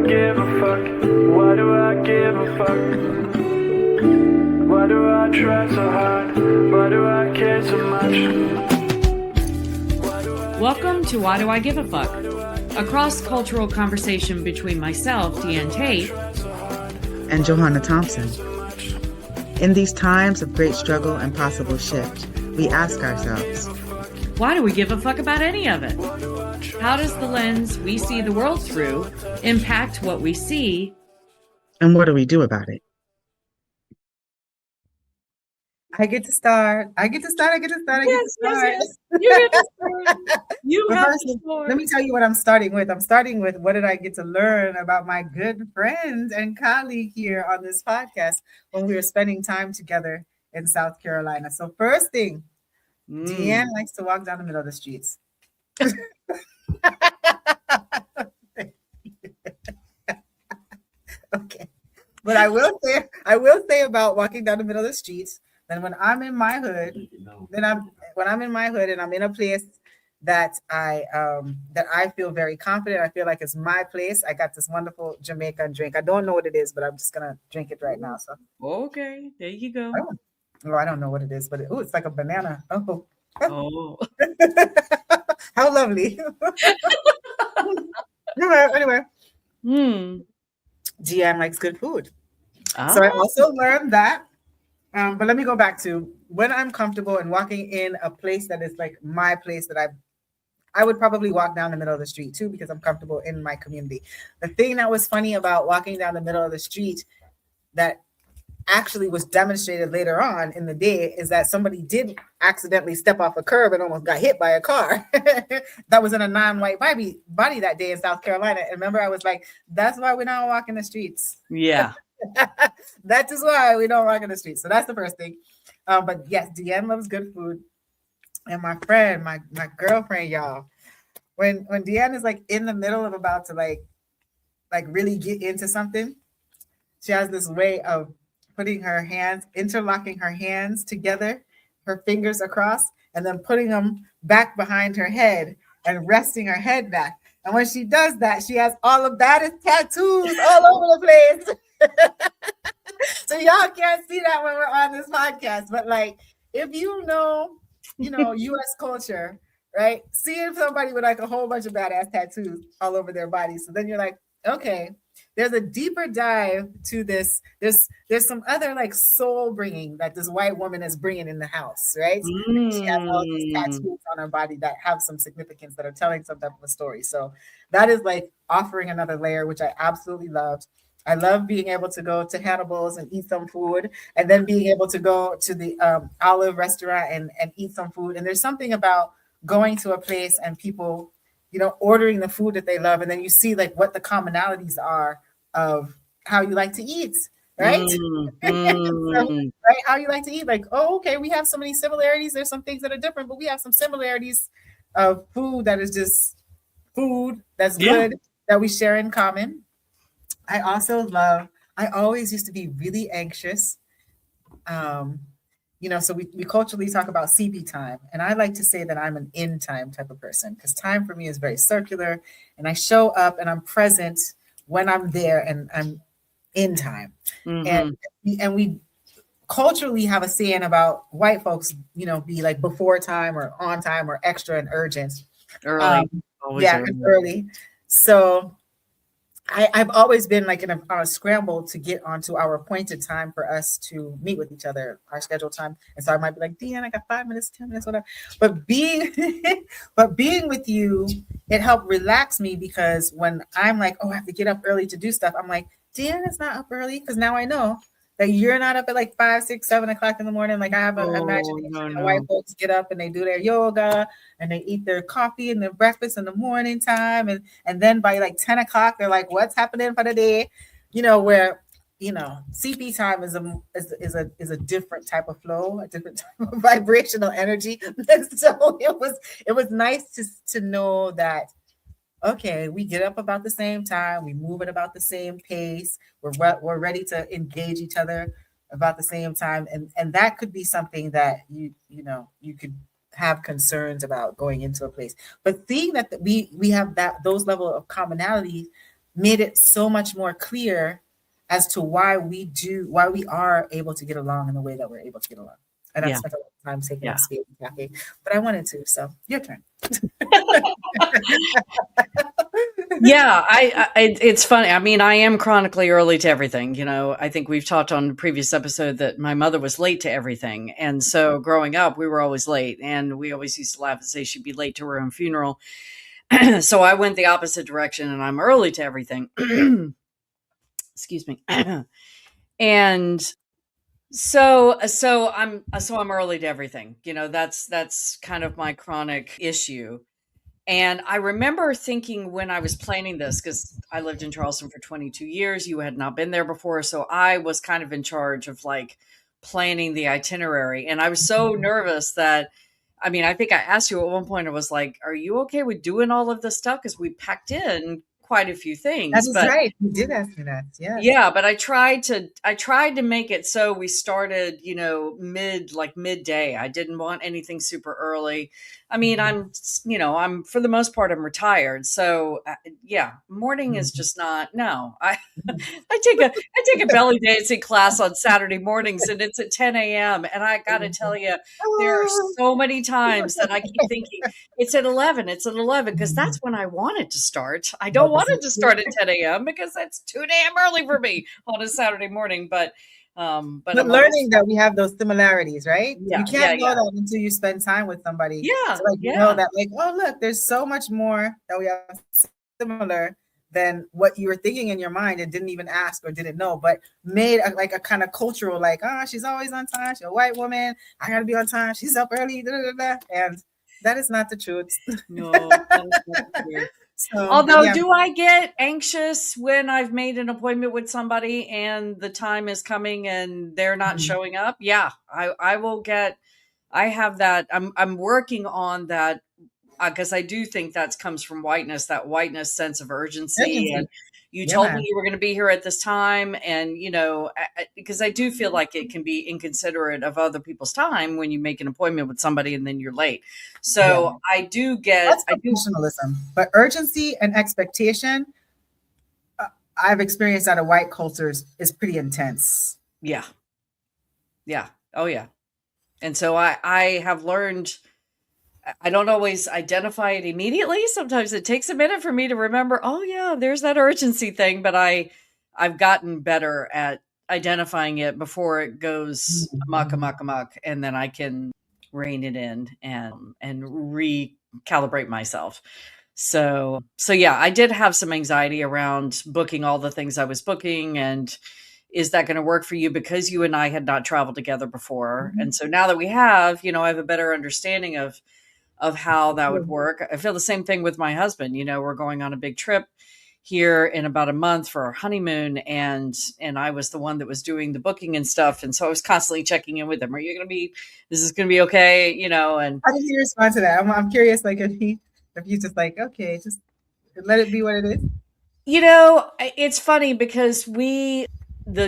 give a fuck? Why do I give a fuck? Why do I try so hard? Why do I care so much? Welcome to Why Do I Give a Fuck? A cross-cultural conversation between myself, Deanne Tate, and Johanna Thompson. In these times of great struggle and possible shift, we ask ourselves, why do we give a fuck about any of it? How does the lens we see the world through impact what we see? And what do we do about it? I get to start. Yes. You get to start. Let me tell you what I'm starting with. I'm starting with what did I get to learn about my good friend and colleague here on this podcast when we were spending time together in South Carolina. So first thing, Deanne likes to walk down the middle of the streets. Okay. But I will say about walking down the middle of the streets, then when I'm in my hood, and I'm in a place that I feel very confident, I feel like it's my place. I got this wonderful Jamaican drink. I don't know what it is, but I'm just gonna drink it right now. So okay, there you go. Oh, I don't know what it is, but it's like a banana. Oh. How lovely. Anyway. Deanne likes good food. So I also learned that. But let me go back to when I'm comfortable and walking in a place that is like my place that I would probably walk down the middle of the street too, because I'm comfortable in my community. The thing that was funny about walking down the middle of the street that actually was demonstrated later on in the day is that somebody did accidentally step off a curb and almost got hit by a car that was in a non-white body that day in South Carolina. And remember, I was like, that's why we don't walk in the streets. Yeah. That is why we don't walk in the streets. So that's the first thing. But yes, Deanne loves good food. And my friend, my girlfriend, y'all, when Deanne is like in the middle of about to like really get into something, she has this way of putting her hands, interlocking her hands together, her fingers across, and then putting them back behind her head and resting her head back. And when she does that, she has all of that as tattoos all over the place. So y'all can't see that when we're on this podcast, but like if you know US culture, right? Seeing somebody with like a whole bunch of badass tattoos all over their body. So then you're like, okay, there's a deeper dive to this. There's some other like soul bringing that this white woman is bringing in the house, right? She has all these tattoos on her body that have some significance, that are telling some type of a story. So that is like offering another layer, which I absolutely loved. I love being able to go to Hannibal's and eat some food, and then being able to go to the Olive restaurant and eat some food. And there's something about going to a place and people, ordering the food that they love, and then you see like what the commonalities are of how you like to eat, right? Right? How you like to eat, like, oh, okay, we have so many similarities. There's some things that are different, but we have some similarities of food that is just food that's good that we share in common. I always used to be really anxious. So we culturally talk about CP time. And I like to say that I'm an in time type of person, because time for me is very circular, and I show up and I'm present when I'm there and I'm in time. And we culturally have a saying about white folks, be like before time or on time or extra and urgent. Early. So I've always been like on a scramble to get onto our appointed time for us to meet with each other, our scheduled time. And so I might be like, Deanne, I got 5 minutes, 10 minutes, whatever. But being with you, it helped relax me, because when I'm like, oh, I have to get up early to do stuff, I'm like, Deanne is not up early, because now I know that you're not up at like 5, 6, 7 o'clock in the morning. Like I have an imagination. No. White folks get up and they do their yoga and they eat their coffee and their breakfast in the morning time. And then by like 10 o'clock, they're like, what's happening for the day? Where, CP time is a different type of flow, a different type of vibrational energy. So it was nice to know that, okay, we get up about the same time, we move at about the same pace, we're ready to engage each other about the same time, and that could be something that you could have concerns about going into a place. But seeing that we have those level of commonality made it so much more clear as to why we are able to get along in the way that we're able to get along. And I've Yeah. spent a lot of time taking Yeah. up space in cafe, but I wanted to. So your turn. Yeah, it's funny. I mean, I am chronically early to everything. I think we've talked on the previous episode that my mother was late to everything. And so growing up, we were always late, and we always used to laugh and say she'd be late to her own funeral. So I went the opposite direction, and I'm early to everything. Excuse me. And so I'm early to everything. That's kind of my chronic issue. And I remember thinking when I was planning this, because I lived in Charleston for 22 years, you had not been there before. So I was kind of in charge of like planning the itinerary. And I was so nervous that, I mean, I think I asked you at one point, I was like, are you okay with doing all of this stuff? Because we packed in quite a few things. That is right. You did ask me that. Yes. Yeah, but I tried to make it so we started, midday. I didn't want anything super early. I mean, I'm for the most part, I'm retired. So morning is just not, no, I take a belly dancing class on Saturday mornings, and it's at 10 a.m. And I got to tell you, there are so many times that I keep thinking it's at 11, because that's when I want it to start. I don't want it to start at 10 a.m. because that's too damn early for me on a Saturday morning. But learning that we have those similarities, right? Yeah, you can't know that until you spend time with somebody. Yeah. So you know that, like, oh, look, there's so much more that we have similar than what you were thinking in your mind and didn't even ask or didn't know, but made a kind of cultural, like, she's always on time. She's a white woman. I got to be on time. She's up early. And that is not the truth. No, that is not true. Although, do I get anxious when I've made an appointment with somebody and the time is coming and they're not showing up? Yeah, I will get. I have that. I'm working on that because I do think that comes from whiteness. That whiteness sense of urgency. And you told me you were going to be here at this time, and because I do feel like it can be inconsiderate of other people's time when you make an appointment with somebody and then you're late. So I do get professionalism, but urgency and expectation, I've experienced out of white cultures, is pretty intense. Yeah. Oh yeah. And so I have learned. I don't always identify it immediately. Sometimes it takes a minute for me to remember, oh yeah, there's that urgency thing, but I've gotten better at identifying it before it goes amok, and then I can rein it in and recalibrate myself. So yeah, I did have some anxiety around booking all the things I was booking, and is that going to work for you? Because you and I had not traveled together before. And so now that we have, I have a better understanding of how that would work. I feel the same thing with my husband. We're going on a big trip here in about a month for our honeymoon, and I was the one that was doing the booking and stuff. And so I was constantly checking in with him. Is this going to be okay? And how did he respond to that? I'm curious, like if he's just like, okay, just let it be what it is. It's funny because the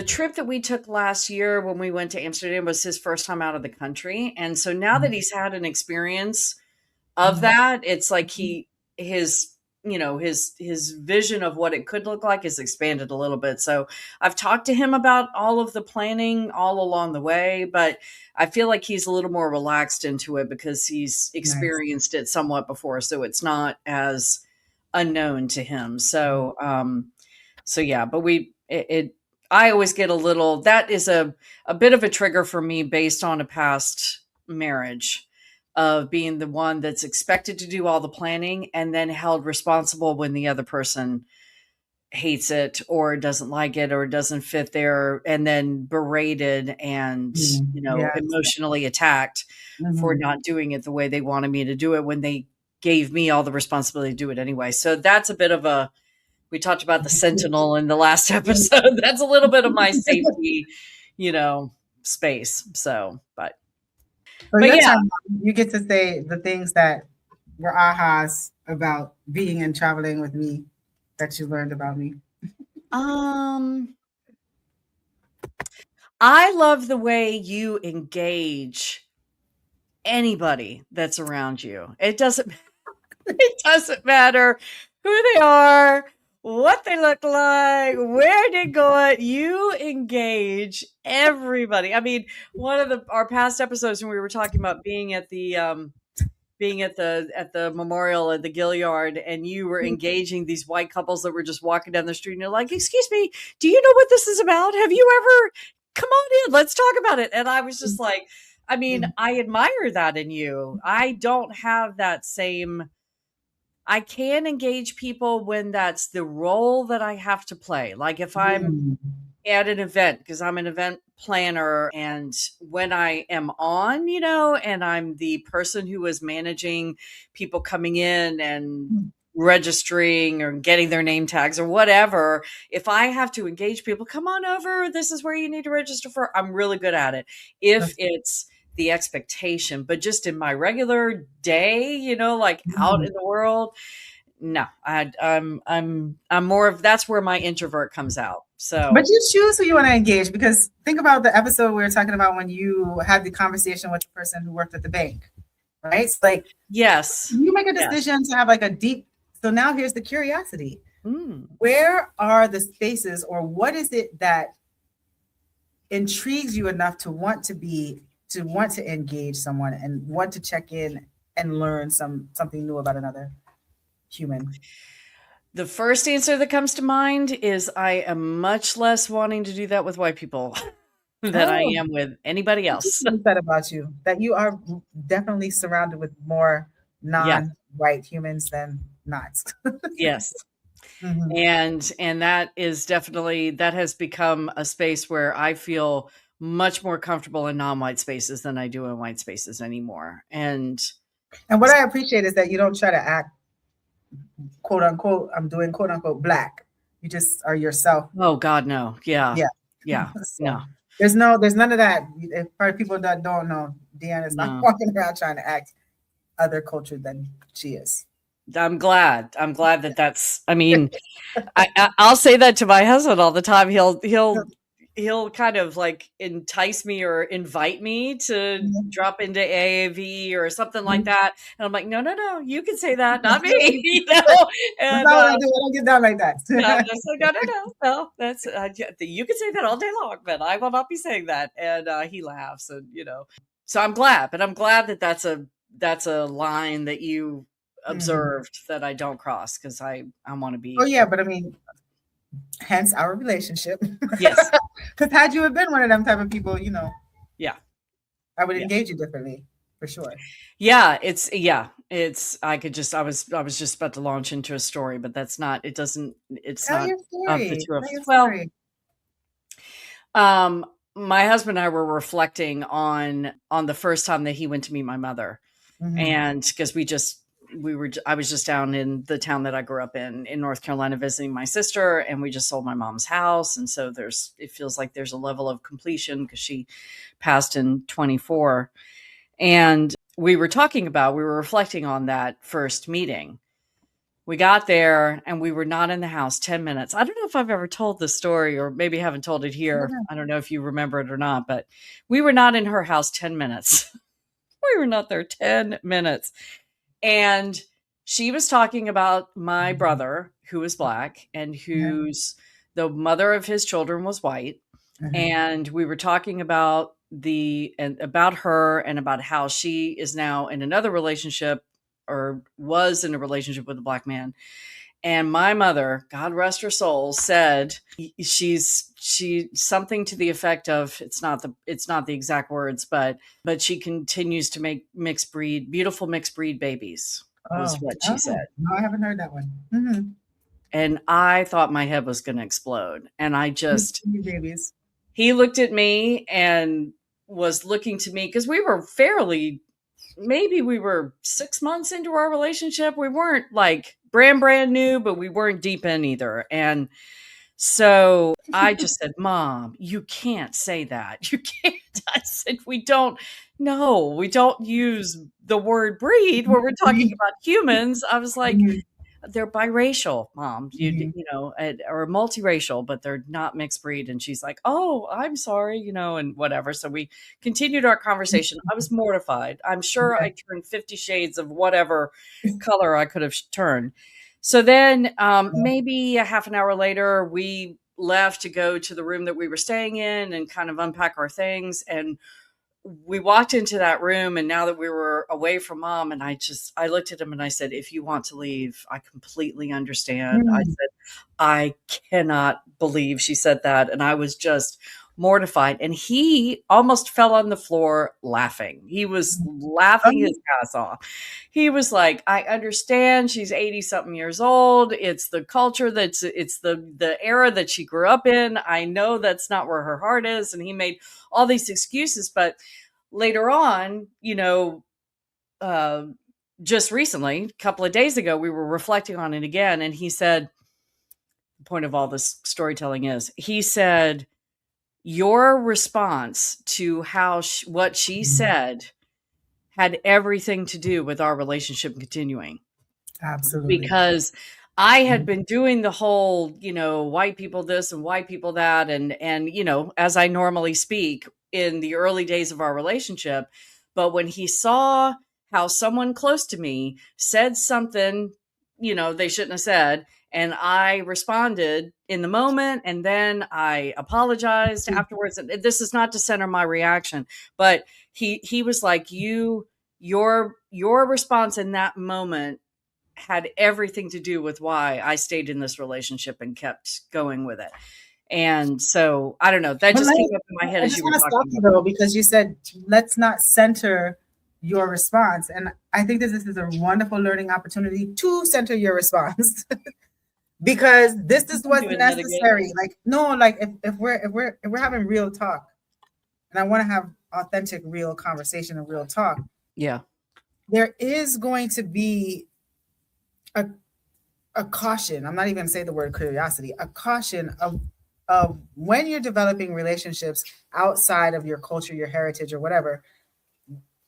trip that we took last year when we went to Amsterdam was his first time out of the country. And so now that he's had an experience of that, it's like his vision of what it could look like is expanded a little bit. So I've talked to him about all of the planning all along the way, but I feel like he's a little more relaxed into it because he's experienced it somewhat before. So it's not as unknown to him. So yeah, but I always get a little, that is a bit of a trigger for me based on a past marriage of being the one that's expected to do all the planning and then held responsible when the other person hates it or doesn't like it or doesn't fit there, and then berated and, emotionally attacked for not doing it the way they wanted me to do it when they gave me all the responsibility to do it anyway. So that's a bit of we talked about the Sentinel in the last episode. That's a little bit of my safety, space. So, but yeah, you get to say the things that were ahas about being and traveling with me that you learned about me. I love the way you engage anybody that's around you. It doesn't matter who they are, what they look like, where they go. You engage everybody. I mean, one of our past episodes when we were talking about being at the memorial at the Gilliard, and you were engaging these white couples that were just walking down the street, and you're like, "Excuse me, do you know what this is about? Have you ever? Come on in, let's talk about it." And I was just like, I mean, I admire that in you. I don't have that same. I can engage people when that's the role that I have to play. Like if I'm at an event, because I'm an event planner, and when I am on, and I'm the person who is managing people coming in and registering or getting their name tags or whatever, if I have to engage people, come on over, this is where you need to register for, I'm really good at it. If it's the expectation, but just in my regular day, like out in the world, no, I'm more of, that's where my introvert comes out. So, but you choose who you want to engage, because think about the episode we were talking about when you had the conversation with the person who worked at the bank, right? It's like, yes, you make a decision to have like a deep. So now here's the curiosity. Where are the spaces, or what is it that intrigues you enough to want to engage someone and want to check in and learn something new about another human? The first answer that comes to mind is I am much less wanting to do that with white people than I am with anybody else. What is that about you? That you are definitely surrounded with more non-white humans than not. Yes. And that is definitely, that has become a space where I feel much more comfortable in non-white spaces than I do in white spaces anymore. And what I appreciate is that you don't try to act, quote unquote, I'm doing quote unquote black. You just are yourself. Oh God, no. Yeah. So no. There's none of that. For people that don't know, Deanna is not walking around trying to act other culture than she is. I'm glad that that's, I mean, I'll say that to my husband all the time. He'll kind of like entice me or invite me to drop into AAV or something like that. And I'm like, no, you can say that, not me. And, that's not what I do. I don't get down like that. I'm just like, no, that's, you can say that all day long, but I will not be saying that. And he laughs, and, so I'm glad that that's a line that you observed that I don't cross, because I want to be. Oh yeah, but I mean, hence our relationship. Yes. Because had you have been one of them type of people, yeah, I would engage you differently for sure. Yeah, it's I was just about to launch into a story, but that's not, it's not of the two of us. Well, my husband and I were reflecting on the first time that he went to meet my mother. And because I was just down in the town that I grew up in North Carolina, visiting my sister, and we just sold my mom's house. And so it feels like there's a level of completion, because she passed in 24. And we were reflecting on that first meeting. We got there and we were not in the house 10 minutes. I don't know if I've ever told this story, or maybe haven't told it here. I don't know if you remember it or not, but we were not in her house 10 minutes. We were not there 10 minutes. And she was talking about my brother, who was black, and the mother of his children was white. And we were talking about her, and about how she is now in another relationship, or was in a relationship with a black man. And my mother, God rest her soul, said she's something to the effect of, it's not the exact words, but she continues to make beautiful mixed breed babies, was what she said. No, I haven't heard that one. And I thought my head was going to explode. And babies. He looked at me and was looking to me, because we were maybe we were 6 months into our relationship. We weren't like brand new, but we weren't deep in either. And so I just said, Mom, you can't say that. You can't. I said, we don't use the word breed when we're talking about humans. I was like, they're biracial, Mom, or multiracial, but they're not mixed breed. And she's like, oh, I'm sorry, and whatever. So we continued our conversation. I was mortified. I'm sure I turned 50 shades of whatever color I could have turned. So then maybe a half an hour later, we left to go to the room that we were staying in and kind of unpack our things. And we walked into that room, and now that we were away from mom, and I looked at him and I said, if you want to leave, I completely understand. I Mm. said, I cannot believe she said that. And I was just mortified. And he almost fell on the floor laughing. He was laughing his ass off. He was like, I understand she's 80 something years old. It's the culture it's the era that she grew up in. I know that's not where her heart is. And he made all these excuses. But later on, uh, just recently, a couple of days ago, we were reflecting on it again. And he said, the point of all this storytelling is, he said, your response to what she said had everything to do with our relationship continuing. Absolutely. Because I had been doing the whole, white people this and white people that, and as I normally speak in the early days of our relationship. But when he saw how someone close to me said something, they shouldn't have said, and I responded in the moment, and then I apologized afterwards. And this is not to center my reaction, but he was like, your response in that moment had everything to do with why I stayed in this relationship and kept going with it. And so I don't know, that just came up in my head I as just you were want to stop talking you about. though, because you said let's not center your response, and I think this is a wonderful learning opportunity to center your response. Because this is what's Doing that again. necessary. Like, no, like if we're having real talk, and I want to have authentic, real conversation and real talk, Yeah. there is going to be a caution. I'm not even gonna say the word curiosity, a caution of when you're developing relationships outside of your culture, your heritage, or whatever,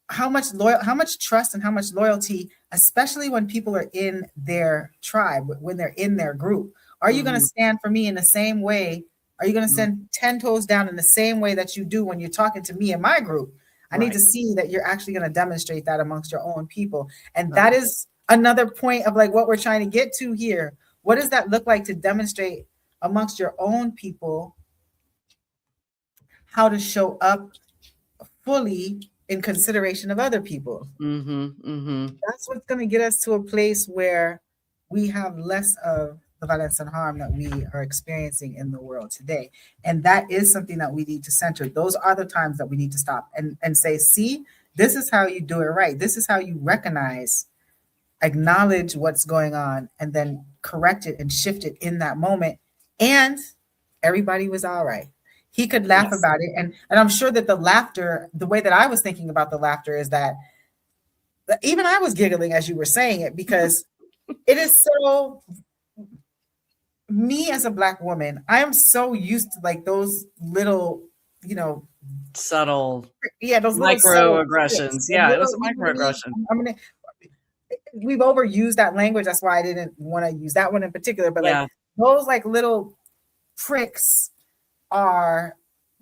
how much trust and how much loyalty, especially when people are in their tribe, when they're in their group. Are you going to stand for me in the same way? Are you going to stand 10 toes down in the same way that you do when you're talking to me in my group? I need to see that you're actually going to demonstrate that amongst your own people. And that is another point of like what we're trying to get to here. What does that look like to demonstrate amongst your own people how to show up fully in consideration of other people? That's what's going to get us to a place where we have less of the violence and harm that we are experiencing in the world today. And that is something that we need to center. Those are the times that we need to stop and say, see, this is how you do it right. This is how you recognize, acknowledge what's going on, and then correct it and shift it in that moment. And everybody was all right. He could laugh about it. And I'm sure that the laughter, the way that I was thinking about the laughter is that even I was giggling as you were saying it, because it is so, me as a Black woman, I am so used to like those little, subtle, those microaggressions. Yeah, it was a microaggression. We've overused that language. That's why I didn't want to use that one in particular. But like those like little pricks are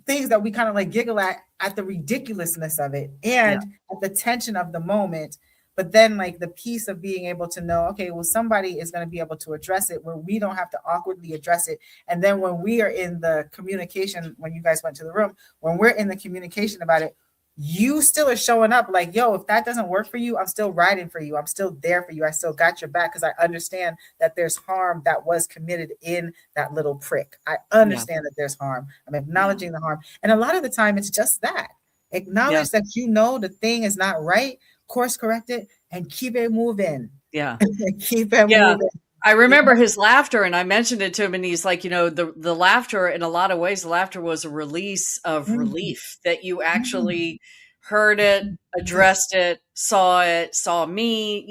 things that we kind of like giggle at the ridiculousness of it and at the tension of the moment. But then like the piece of being able to know, okay, well, somebody is going to be able to address it where we don't have to awkwardly address it. And then when we are in the communication, when you guys went to the room, when we're in the communication about it, you still are showing up like, yo, if that doesn't work for you, I'm still riding for you. I'm still there for you. I still got your back because I understand that there's harm that was committed in that little prick. I understand that there's harm. I'm acknowledging the harm. And a lot of the time it's just that. Acknowledge that the thing is not right, course correct it, and keep it moving. Yeah. Keep it moving. I remember his laughter, and I mentioned it to him, and he's like, the laughter, in a lot of ways, the laughter was a release of relief that you actually heard it, addressed it, saw me.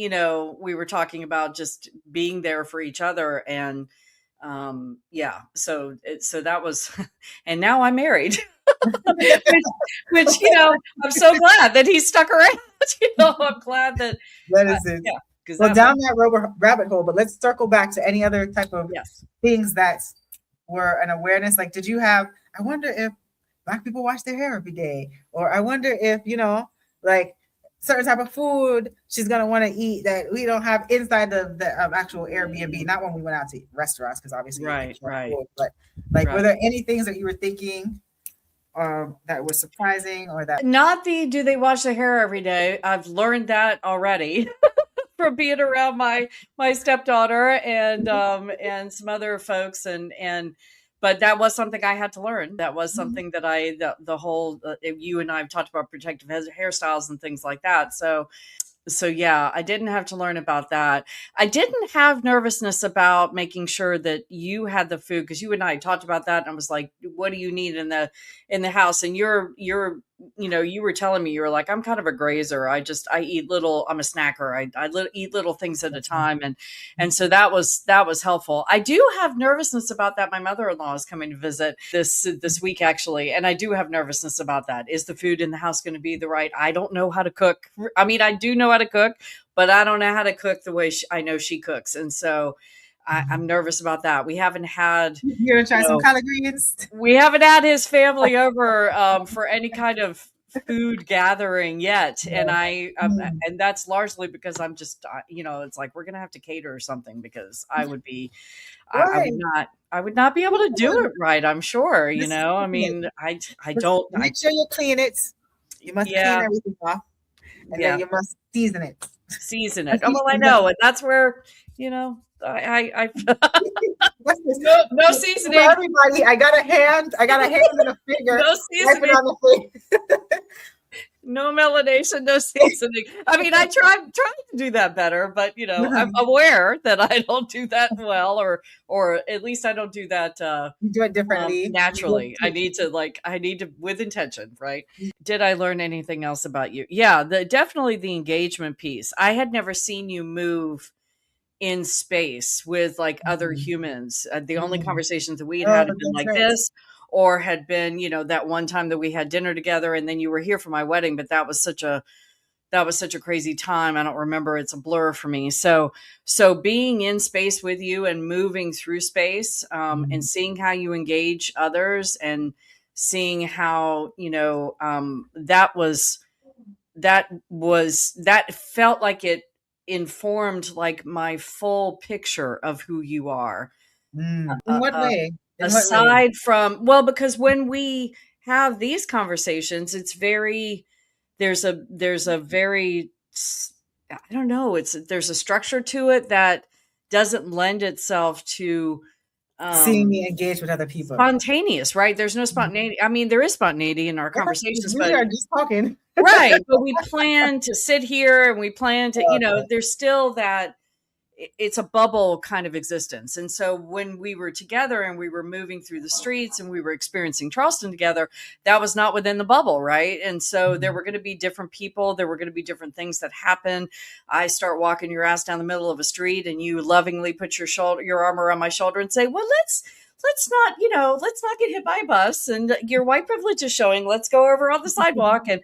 We were talking about just being there for each other. And so that was, and now I'm married, which I'm so glad that he stuck around. I'm glad that is it. Well, down that rabbit hole, but let's circle back to any other type of things that were an awareness. Like, I wonder if Black people wash their hair every day, or I wonder if, like certain type of food she's gonna want to eat that we don't have inside the actual Airbnb. Not when we went out to restaurants, because obviously Right, right, food, but like, were right. there any things that you were thinking that was surprising or that? Not the do they wash their hair every day? I've learned that already from being around my stepdaughter and some other folks and but that was something I had to learn. That was something that the whole you and I have talked about protective hairstyles and things like that. So yeah, I didn't have to learn about that. I didn't have nervousness about making sure that you had the food, because you and I talked about that and I was like, what do you need in the house? And you're you were telling me, you were like, I'm kind of a grazer. I eat little, I'm a snacker. I eat little things at a time. And so that was helpful. I do have nervousness about that. My mother-in-law is coming to visit this week actually. And I do have nervousness about that. Is the food in the house going to be the right? I don't know how to cook. I mean, I do know how to cook, but I don't know how to cook the way I know she cooks. And so I'm nervous about that. We haven't had, You're gonna try some collard greens? we haven't had his family over for any kind of food gathering yet. And and that's largely because I'm just, it's like, we're going to have to cater or something, because I would be, I would not be able to do it right. I'm sure, I mean, I don't. Make sure you clean it. You must clean everything off. And then you must season it. Season it. Oh, well, I know. And that's where, I no seasoning. For everybody, I got a hand and a finger. No seasoning. On the face. No melanation, no seasoning. I mean, I try to do that better, but I'm aware that I don't do that well, or at least I don't do that. You do it differently, naturally. I need to with intention, right? Did I learn anything else about you? Yeah, definitely the engagement piece. I had never seen you move in space with like other humans. The only conversations that we had been like this, or had been, that one time that we had dinner together and then you were here for my wedding, but that was such a crazy time. I don't remember. It's a blur for me. So being in space with you and moving through space, and seeing how you engage others and seeing how, that felt like it informed like my full picture of who you are. In what way? Aside from, well, because when we have these conversations, it's there's a very, I don't know, there's a structure to it that doesn't lend itself to seeing me engage with other people. Spontaneous, right? There's no spontaneity. I mean, there is spontaneity in our conversations, but we are just talking. Right. But we plan to sit here and we plan to, there's still that, it's a bubble kind of existence. And so when we were together and we were moving through the streets and we were experiencing Charleston together, that was not within the bubble, right? And so there were going to be different people. There were going to be different things that happen. I start walking your ass down the middle of a street and you lovingly put your arm around my shoulder and say, well, let's not get hit by a bus, and your white privilege is showing. Let's go over on the sidewalk. And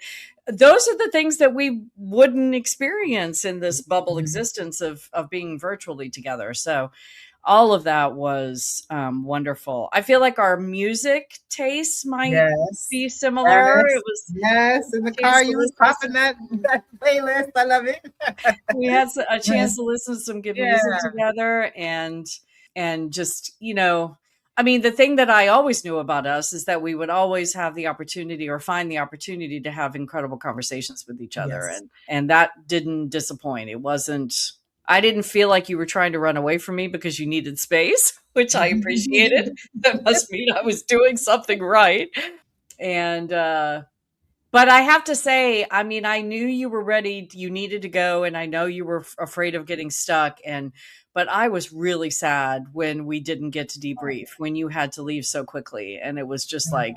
those are the things that we wouldn't experience in this bubble existence of being virtually together. So all of that was wonderful. I feel like our music tastes might be similar. It was in the car you was popping that playlist. I love it. We had a chance to listen to some good music together, and just, I mean, the thing that I always knew about us is that we would always have the opportunity or find the opportunity to have incredible conversations with each other. Yes. And that didn't disappoint. I didn't feel like you were trying to run away from me because you needed space, which I appreciated. That must mean I was doing something right. And, but I have to say, I mean, I knew you were ready. You needed to go. And I know you were afraid of getting stuck. But I was really sad when we didn't get to debrief, when you had to leave so quickly. And it was just like,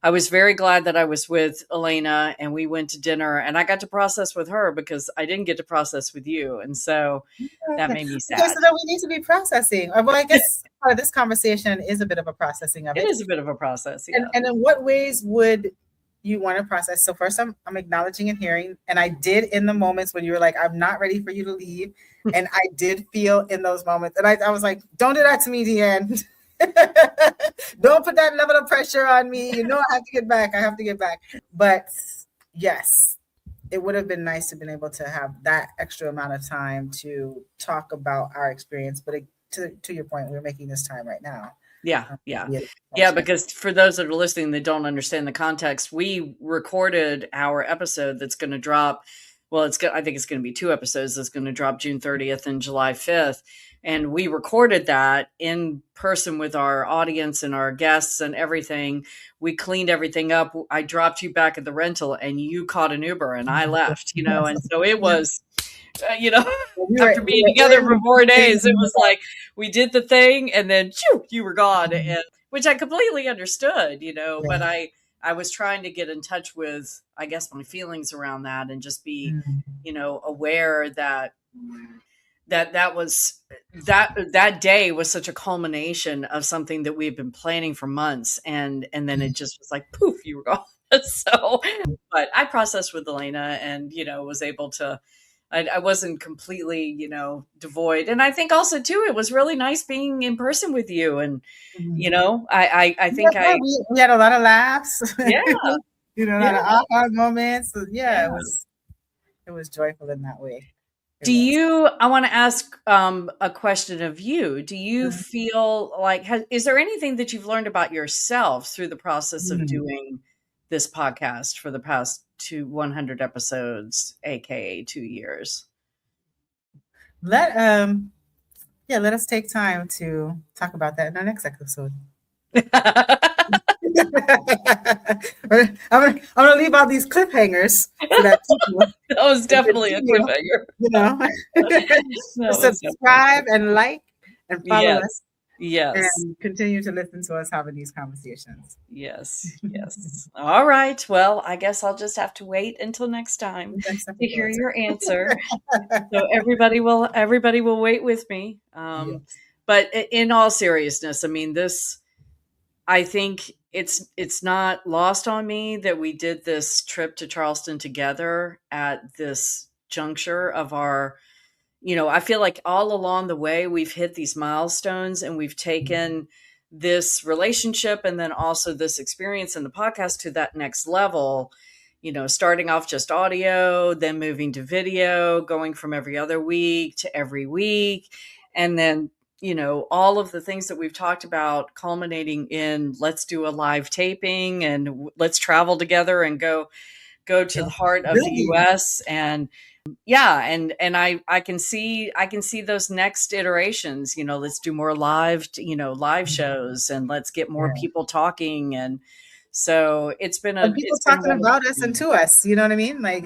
I was very glad that I was with Elena and we went to dinner and I got to process with her because I didn't get to process with you. And so that made me sad. Okay, so then we need to be processing. Well, I guess part of this conversation is a bit of a processing of it. It is a bit of a process. Yeah. And in what ways would you want to process? So first I'm acknowledging and hearing, and I did in the moments when you were like, I'm not ready for you to leave. And I did feel in those moments. And I was like, don't do that to me, Deanne. Don't put that level of pressure on me. I have to get back. But yes, it would have been nice to have been able to have that extra amount of time to talk about our experience. But to your point, we're making this time right now. Yeah. Because for those that are listening that don't understand the context, we recorded our episode that's going to drop. Well, I think it's going to be 2 episodes. That's going to drop June 30th and July 5th. And we recorded that in person with our audience and our guests and everything. We cleaned everything up. I dropped you back at the rental and you caught an Uber and I left, and so it was, after being together for 4 days, it was like we did the thing and then you were gone, and which I completely understood, but I was trying to get in touch with, I guess, my feelings around that and just be, aware that that day was such a culmination of something that we've been planning for months. And then it just was like, poof, you were gone. So, but I processed with Elena and, was able to, I wasn't completely, devoid. And I think also too, it was really nice being in person with you. And, I think we had a lot of laughs. Yeah. A lot of aha moments. So, it was joyful in that way. I want to ask a question of you. Do you feel like, is there anything that you've learned about yourself through the process of doing this podcast for the past 100 episodes, aka 2 years? Let us take time to talk about that in our next episode. I'm gonna leave out these cliffhangers so that that was definitely a cliffhanger. Subscribe and like and follow us. Yes. And continue to listen to us having these conversations. Yes. All right. Well, I guess I'll just have to wait until next time to hear your answer. So everybody will wait with me. But in all seriousness, I mean, I think it's not lost on me that we did this trip to Charleston together at this juncture of our, I feel like all along the way we've hit these milestones and we've taken this relationship and then also this experience in the podcast to that next level, starting off just audio, then moving to video, going from every other week to every week. And then all of the things that we've talked about culminating in let's do a live taping and let's travel together and go to the heart of the US. And and I can see those next iterations, let's do more live shows and let's get more people talking. And so it's been people talking about us and to us, you know what I mean? Like,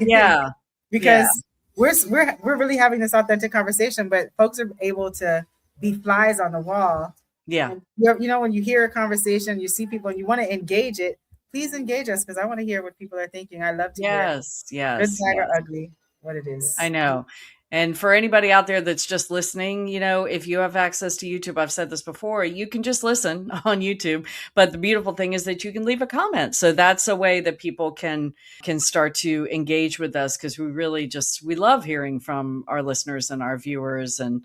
because we're really having this authentic conversation, but folks are able to be flies on the wall. Yeah. And when you hear a conversation, you see people and you want to engage it, please engage us because I want to hear what people are thinking. I love to hear it. Good, bad, or ugly, what it is. I know. And for anybody out there that's just listening, if you have access to YouTube, I've said this before, you can just listen on YouTube. But the beautiful thing is that you can leave a comment. So that's a way that people can start to engage with us because we love hearing from our listeners and our viewers, and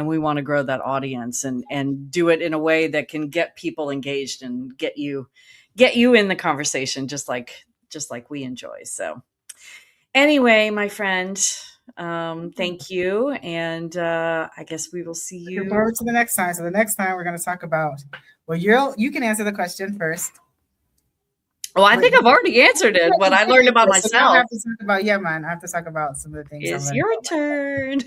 we want to grow that audience and do it in a way that can get people engaged and get you in the conversation, just like we enjoy. So anyway, my friend, thank you. And I guess we will see you. Looking forward to the next time. So the next time we're going to talk about, you can answer the question first. Well, I think I've already answered it, what I learned about myself. I have to talk about, I have to talk about some of the things. It's your turn.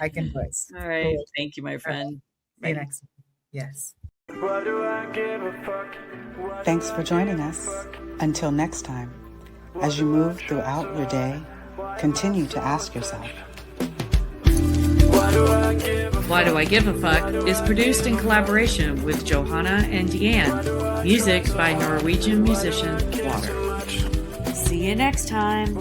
I can voice. All right. Thank you, my friend. See you next. Yes. Why do I give a fuck? Thanks for joining us. Until next time, as you move throughout your day, continue to ask yourself, Why do I Give a Fuck is produced in collaboration with Johanna and Deanne. Music by Norwegian musician Water. See you next time.